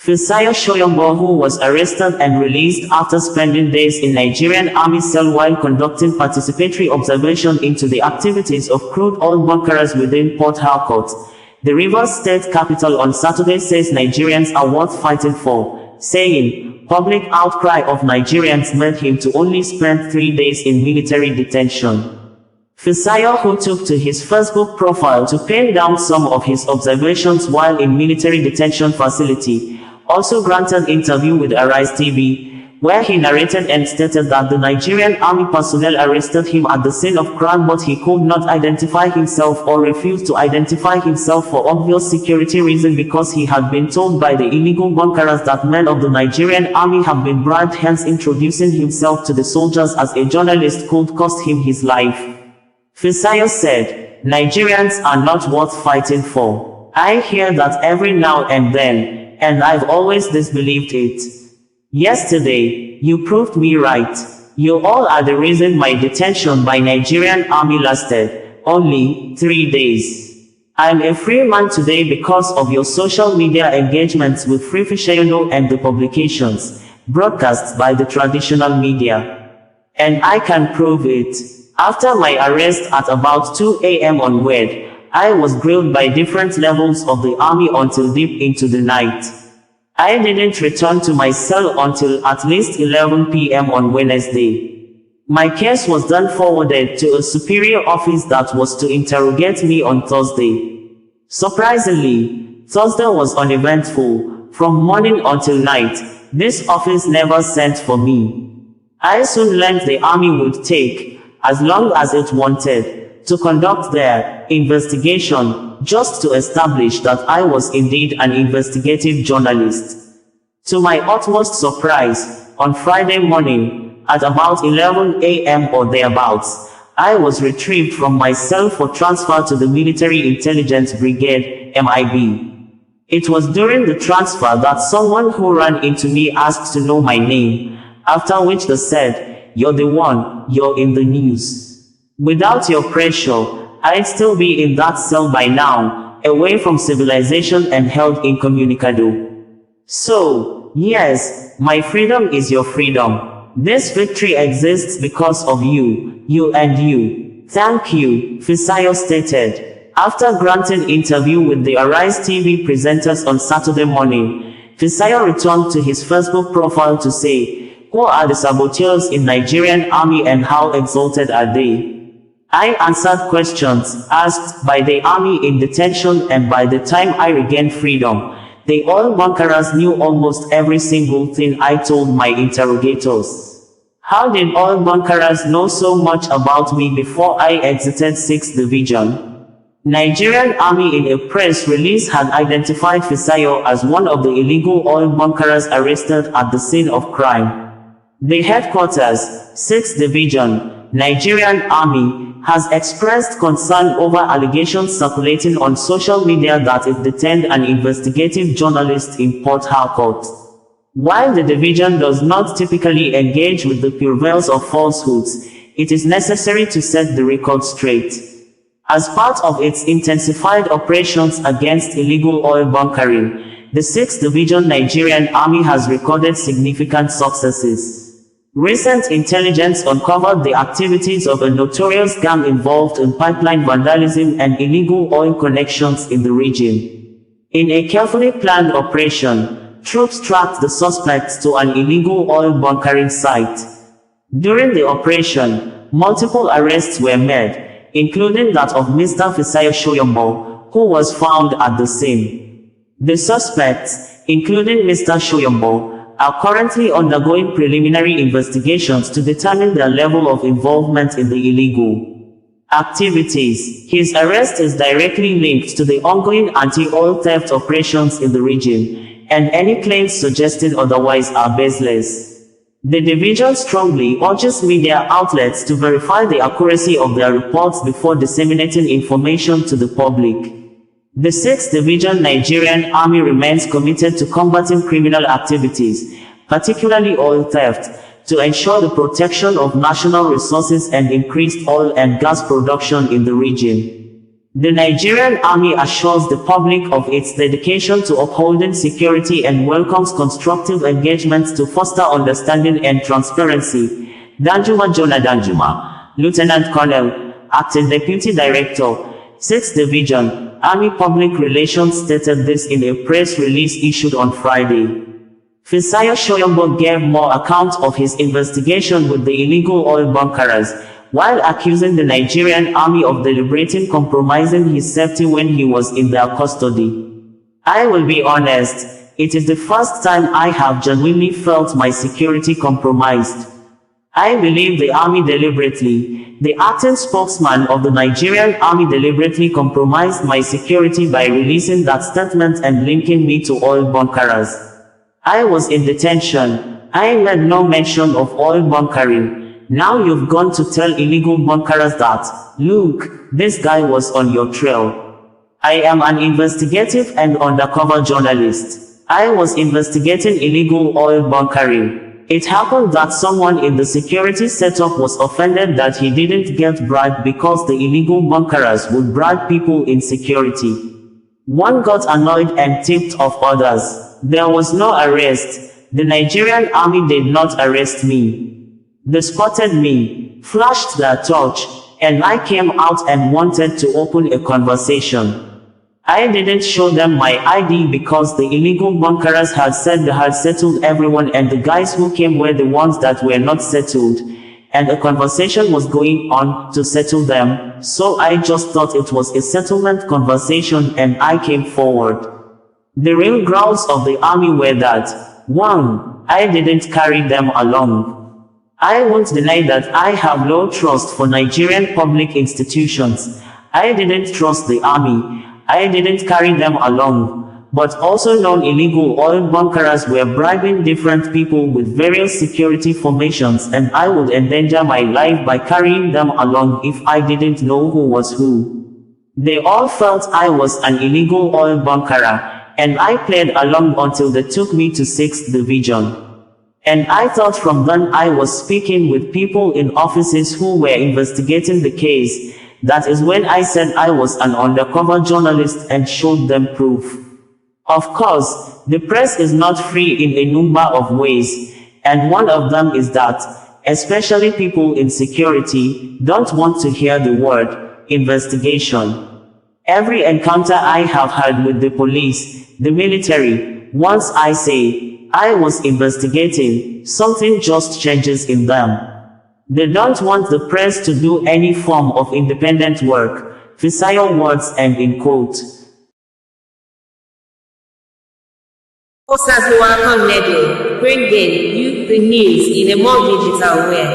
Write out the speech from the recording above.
Fisayo Soyombo, who was arrested and released after spending days in Nigerian Army cell while conducting participatory observation into the activities of crude oil bunkers within Port Harcourt, the Rivers State capital, on Saturday, says Nigerians are worth fighting for, saying, public outcry of Nigerians made him to only spend 3 days in military detention. Fisayo, who took to his Facebook profile to pen down some of his observations while in military detention facility, also granted interview with Arise TV, where he narrated and stated that the Nigerian Army personnel arrested him at the scene of crime, but he could not identify himself or refused to identify himself for obvious security reasons because he had been told by the illegal bunkerers that men of the Nigerian Army have been bribed, hence introducing himself to the soldiers as a journalist could cost him his life. Fisayo said, Nigerians are not worth fighting for. I hear that every now and then, and I've always disbelieved it. Yesterday, you proved me right. You all are the reason my detention by Nigerian Army lasted only 3 days. I'm a free man today because of your social media engagements with Free Fisayo and the publications, broadcasts by the traditional media. And I can prove it. After my arrest at about 2 a.m. onward, I was grilled by different levels of the army until deep into the night. I didn't return to my cell until at least 11 p.m. on Wednesday. My case was then forwarded to a superior office that was to interrogate me on Thursday. Surprisingly, Thursday was uneventful. From morning until night, this office never sent for me. I soon learned the army would take as long as it wanted to conduct their investigation, just to establish that I was indeed an investigative journalist. To my utmost surprise, on Friday morning, at about 11 a.m. or thereabouts, I was retrieved from my cell for transfer to the Military Intelligence Brigade, MIB. It was during the transfer that someone who ran into me asked to know my name, after which they said, "You're the one, you're in the news. Without your pressure, I'd still be in that cell by now, away from civilization and held incommunicado." So, yes, my freedom is your freedom. This victory exists because of you, you and you. Thank you, Fisayo stated. After granting interview with the Arise TV presenters on Saturday morning, Fisayo returned to his Facebook profile to say, "Who are the saboteurs in Nigerian Army and how exalted are they?" I answered questions asked by the army in detention, and by the time I regained freedom, the oil bunkerers knew almost every single thing I told my interrogators. How did oil bunkerers know so much about me before I exited 6th Division? Nigerian Army in a press release had identified Fisayo as one of the illegal oil bunkerers arrested at the scene of crime. The headquarters, 6th Division, Nigerian Army, has expressed concern over allegations circulating on social media that it detained an investigative journalist in Port Harcourt. While the division does not typically engage with the purveyors of falsehoods, it is necessary to set the record straight. As part of its intensified operations against illegal oil bunkering, the 6th Division Nigerian Army has recorded significant successes. Recent intelligence uncovered the activities of a notorious gang involved in pipeline vandalism and illegal oil connections in the region. In a carefully planned operation, troops tracked the suspects to an illegal oil bunkering site. During the operation, multiple arrests were made, including that of Mr. Fisayo Soyombo, who was found at the scene. The suspects, including Mr. Soyombo, are currently undergoing preliminary investigations to determine their level of involvement in the illegal activities. His arrest is directly linked to the ongoing anti-oil theft operations in the region, and any claims suggesting otherwise are baseless. The division strongly urges media outlets to verify the accuracy of their reports before disseminating information to the public. The 6th Division Nigerian Army remains committed to combating criminal activities, particularly oil theft, to ensure the protection of national resources and increased oil and gas production in the region. The Nigerian Army assures the public of its dedication to upholding security and welcomes constructive engagement to foster understanding and transparency. Danjuma Jonah Danjuma, Lieutenant Colonel, Acting Deputy Director, 6th Division, Army Public Relations stated this in a press release issued on Friday. Fisayo Soyombo gave more account of his investigation with the illegal oil bunkers, while accusing the Nigerian Army of deliberately compromising his safety when he was in their custody. I will be honest, it is the first time I have genuinely felt my security compromised. I believe the Army deliberately, the acting spokesman of the Nigerian Army deliberately compromised my security by releasing that statement and linking me to oil bunkers. I was in detention. I made no mention of oil bunkering. Now you've gone to tell illegal bunkers that, look, this guy was on your trail. I am an investigative and undercover journalist. I was investigating illegal oil bunkering. It happened that someone in the security setup was offended that he didn't get bribed because the illegal bunkers would bribe people in security. One got annoyed and tipped off others. There was no arrest. The Nigerian Army did not arrest me. They spotted me, flashed their torch, and I came out and wanted to open a conversation. I didn't show them my ID because the illegal bunkers had said they had settled everyone and the guys who came were the ones that were not settled, and a conversation was going on to settle them, so I just thought it was a settlement conversation and I came forward. The real grounds of the Army were that, 1. I didn't carry them along. I won't deny that I have low trust for Nigerian public institutions. I didn't trust the Army. I didn't carry them along. But also non-illegal oil bunkers were bribing different people with various security formations and I would endanger my life by carrying them along if I didn't know who was who. They all felt I was an illegal oil bunkerer. And I played along until they took me to 6th Division. And I thought from then I was speaking with people in offices who were investigating the case. That is when I said I was an undercover journalist and showed them proof. Of course, the press is not free in a number of ways, and one of them is that, especially people in security, don't want to hear the word investigation. Every encounter I have had with the police, the military, once I say, I was investigating, something just changes in them. They don't want the press to do any form of independent work. Fisayo words end in quote. Bringing you the news in a more digital way.